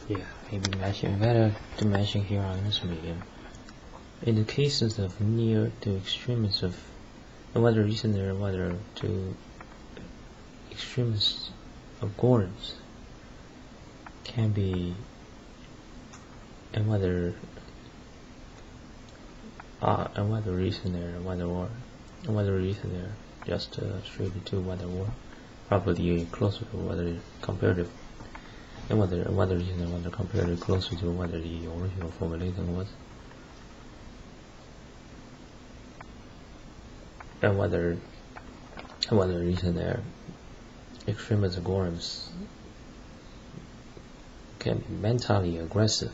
Yeah, maybe better to mention here on this medium. In the cases of near to extremes of whether recent or whether to extremes of gorms can be, and whether recent or whether recent or just straight to whether or probably closer to whether comparative, and whether recent or whether comparative closer to whether the original formulation was, and whether recent or extremes of gorms can be mentally aggressive.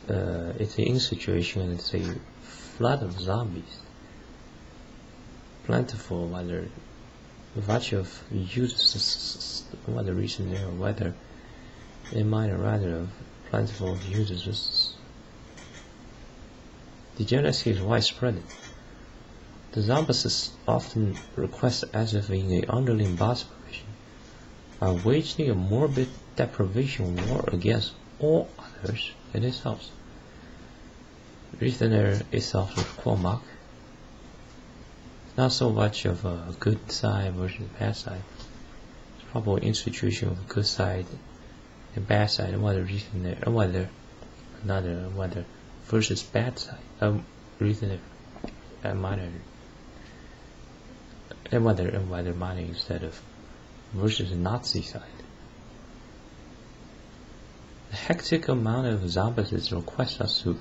it's in situation, it's a flood of zombies, plentiful, whether vuch of users, whether recent or whether it might rather of plentiful users. Degeneracy is widespread. The zombies often request as if in an underlying boss position, are waging a morbid deprivation war against all others in his house. Recent is also Qualmark. Not so much of a good side versus bad side. It's probably institution of good side and bad side, and whether recent and whether another whether versus bad side. Recent and minor, and whether minor instead of versus Nazi side. The hectic amount of zombies request us to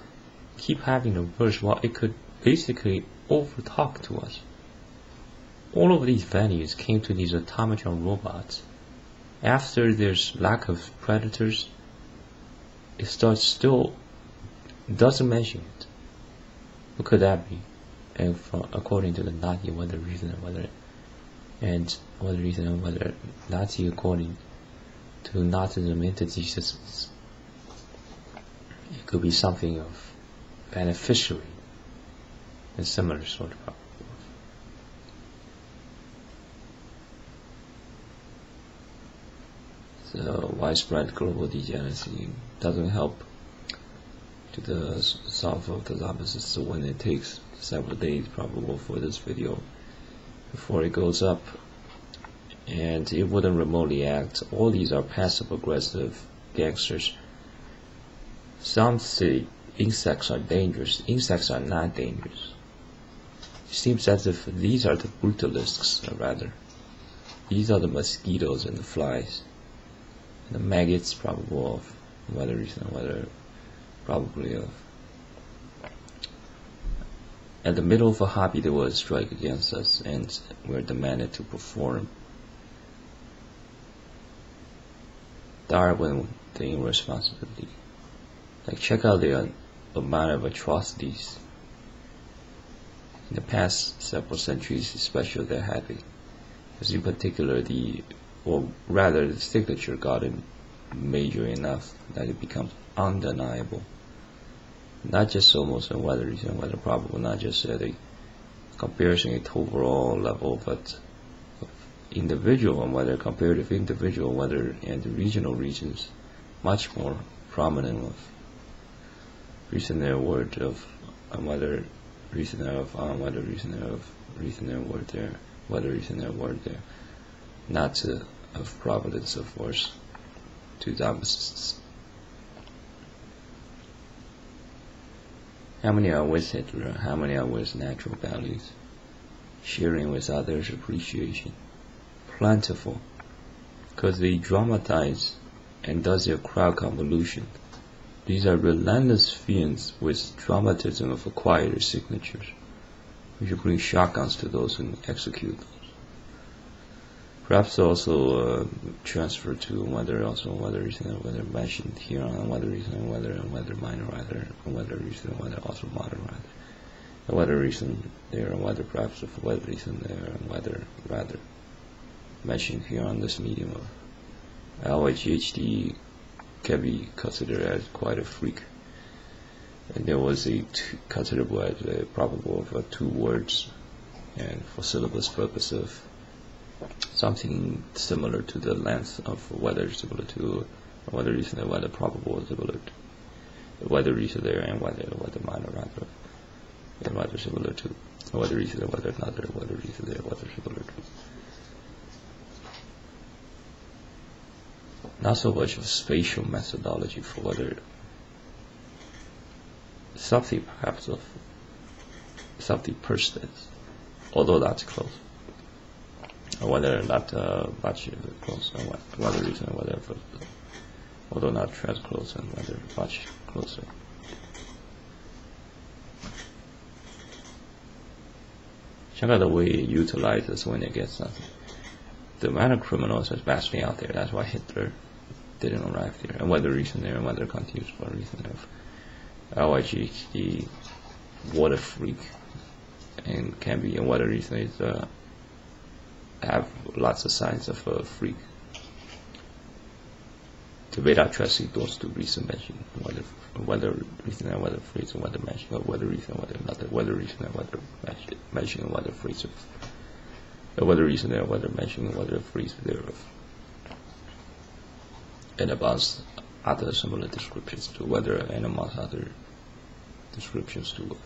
keep having a verse while it could basically overtalk to us. All of these values came to these automatron robots. After there's lack of predators, it starts still doesn't mention it. What could that be? And according to the Nazi, whether reason and whether reason and whether Nazi according to Nazism entities, it could be something of beneficiary and similar sort of. So widespread global degeneracy doesn't help to the solve of the zombies. So when it takes several days probable for this video before it goes up, and it wouldn't remotely act. All these are passive aggressive gangsters. Some say insects are dangerous. Insects are not dangerous. It seems as if these are the brutalists, or rather these are the mosquitoes and the flies and the maggots, probable of whether reason, whether probably of. At the middle of a hobby there was a strike against us, and we're demanded to perform. Darwin the irresponsibility. Like, check out the amount of atrocities in the past several centuries, especially they're having. Because in particular the signature gotten major enough that it becomes undeniable. Not just almost on whether reason, whether probable, not just at a comparison at overall level, but individual and whether comparative individual, whether and the regional regions, much more prominent of recent word of whether recent of whether recent of recent word there, whether recent word there, not of providence of force to zombies. How many are with Hitler? How many are with natural values? Sharing with others, appreciation. Plentiful, because they dramatize and does their crowd convolution. These are relentless fiends with dramatism of acquired signatures. We should bring shotguns to those who execute those. Perhaps also transfer to whether reason and whether mentioned here on whether reason and whether minor rather, and whether reason and whether automatron rather, and whether reason there and whether perhaps of whether reason there and whether rather mentioned here on this medium of LHD can be considered as quite a freak. And there was considerable as a probable of 2 words, and for syllabus purpose of something similar to the length of whether similar to whether reason and whether probable is similar to whether reason there and whether minor rather, and whether similar to whether reason and whether another whether reason there whether similar to. Not so much of spatial methodology for whether something perhaps of something persistent, although that's close, or whether not much close, or whether reason, whether although not as close, and whether much closer. Check out the way it utilizes when it gets something. The amount of criminals is vastly out there. That's why Hitler didn't arrive there, and whether reason there and whether continues for reason of LIGHT water freak, and can be, and water reason is have lots of signs of a freak. The radar tracing those two reason mentioned whether reason and whether freeze and whether mention, or whether reason and whether another, whether reason and whether mention and whether freeze, or whether reason and whether mention and whether freeze thereof, and about other similar descriptions to whether, and amongst other descriptions to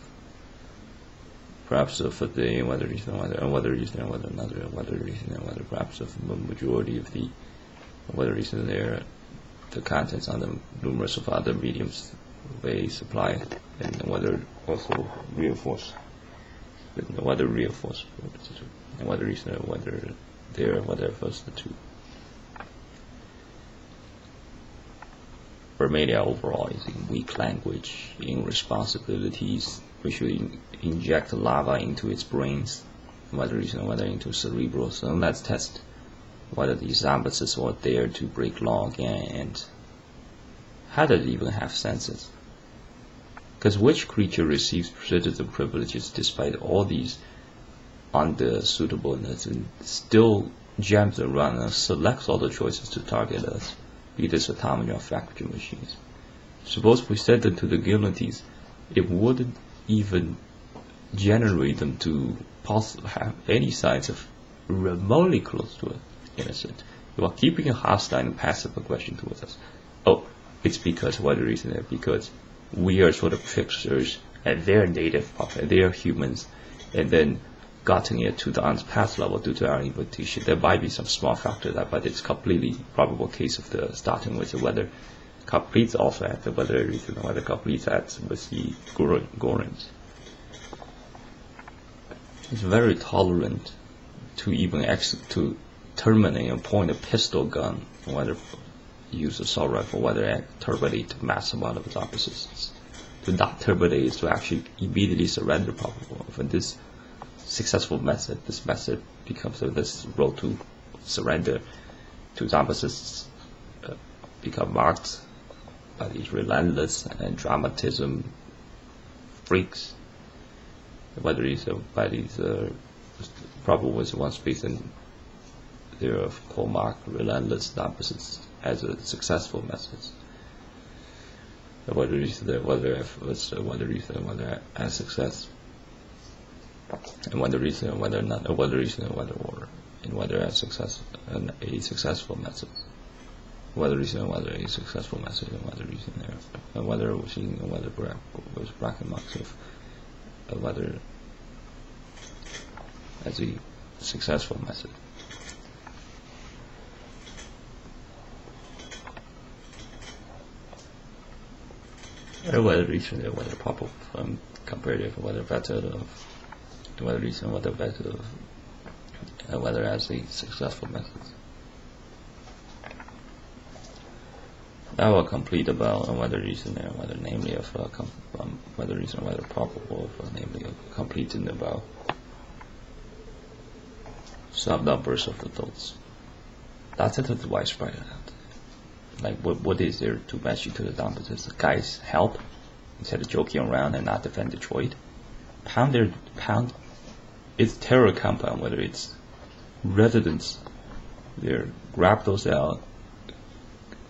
perhaps of the whether reason and whether reason and whether another, whether reason and whether perhaps of the majority of the whether reason there, the contents on the numerous of other mediums they supply, and whether also reinforce, whether reinforce, and whether reason or whether there, whether first the two. Vermelia overall is in weak language, in responsibilities, we should inject lava into its brains, whether reason, whether into cerebral. So let's test whether these ambulances are there to break law again, and how does it even have senses? Because which creature receives citizen privileges despite all these unsuitableness and still jams around and selects all the choices to target us, be this automatron or factory machines? Suppose we set them to the guarantees, it wouldn't even generate them to have any signs of remotely close to it innocent. You are keeping a hostile and passive aggression towards us. Oh, it's because what the reason is because we are sort of fixers at their native puppet, they are humans, and then gotten it to the unpassed level due to our invitation. There might be some small factor that, but it's completely probable case of the starting with whether completes also at the whether reason, whether completes at with the Gorans. It's very tolerant to even to terminate and point a pistol gun, whether use assault rifle, whether terminate mass amount of its opposites. To not terminate is to actually immediately surrender probable. For this successful method, this method becomes this road to surrender to its opposites become marked by these relentless and dramatism freaks. Whether it's by these probable was one space and there are co-mark relentless opposites as a successful method. Whether as success, and whether reason and whether not, or whether reason and whether order, and whether as success and a successful method. Whether reason and whether a successful method, and whether reason there, and whether was seen and whether was bracket marks of whether as a successful method. Whether reason, whether proper comparative, whether better of, whether reason, whether better of, and whether as a successful method. Now we'll complete about whether reason and whether namely of whether reason, whether probable of namely of completing about some numbers of adults. That's it is widespread. Like what is there to match you to the dominance? The guys help instead of joking around and not defend Detroit. Pound it's terror compound, whether it's residents there, grab those out.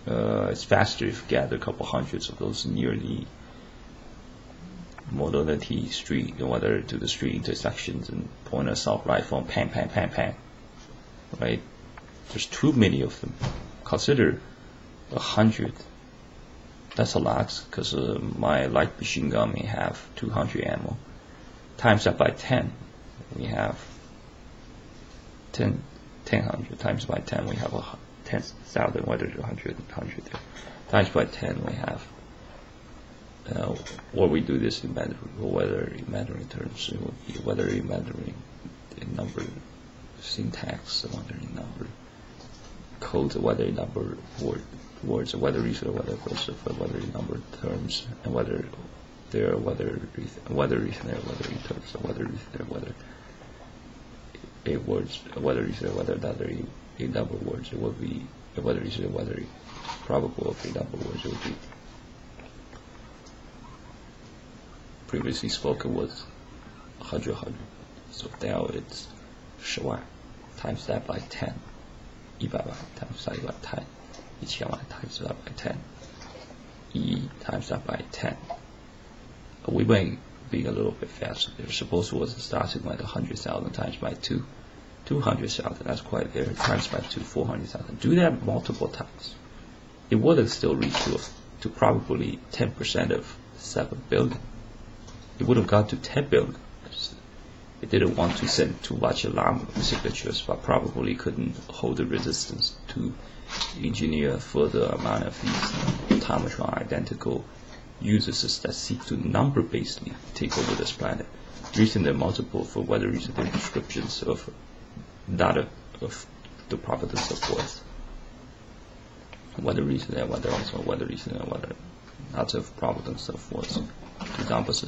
It's faster if you gather a couple hundreds of those near the modernity street, whether to the street intersections, and point an assault rifle and pang, pang, pang, pang. Right? There's too many of them. Consider 100. That's a lot, because my light machine gun may have 200 ammo. Times that by 10, we have 1000. Times by 10, we have 10,000. Whether 100 there. Times by 10, we have. Or we do this in Mandarin, or whether in Mandarin terms, it would be whether in Mandarin in number syntax, whether in number codes, whether in number words, whether reason, whether first, whether in number terms, and whether there, whether reason, whether in terms, whether reason, whether a words, whether reason, whether another in number words, it would be whether reason, whether probable of a number words, it would be previously spoken was 100. So del is 10万 times that by 10. 100万 times that by 10. 1000万 times that by 10. E times that by 10. We might be a little bit faster there. Suppose it was starting like 100,000 times by 2. 200,000, that's quite there, times by 2, 400,000. Do that multiple times. It wouldn't still reach to probably 10% of 7 billion. It would have got to 10 billion. It didn't want to send too much alarm signatures, but probably couldn't hold the resistance to engineer further amount of these automatron identical users that seek to number-basedly take over this planet. Reason they're multiple for whether reason they're descriptions of data of the properties of force. Whether reason and whether also whether reason and whether lots of properties of force. Examples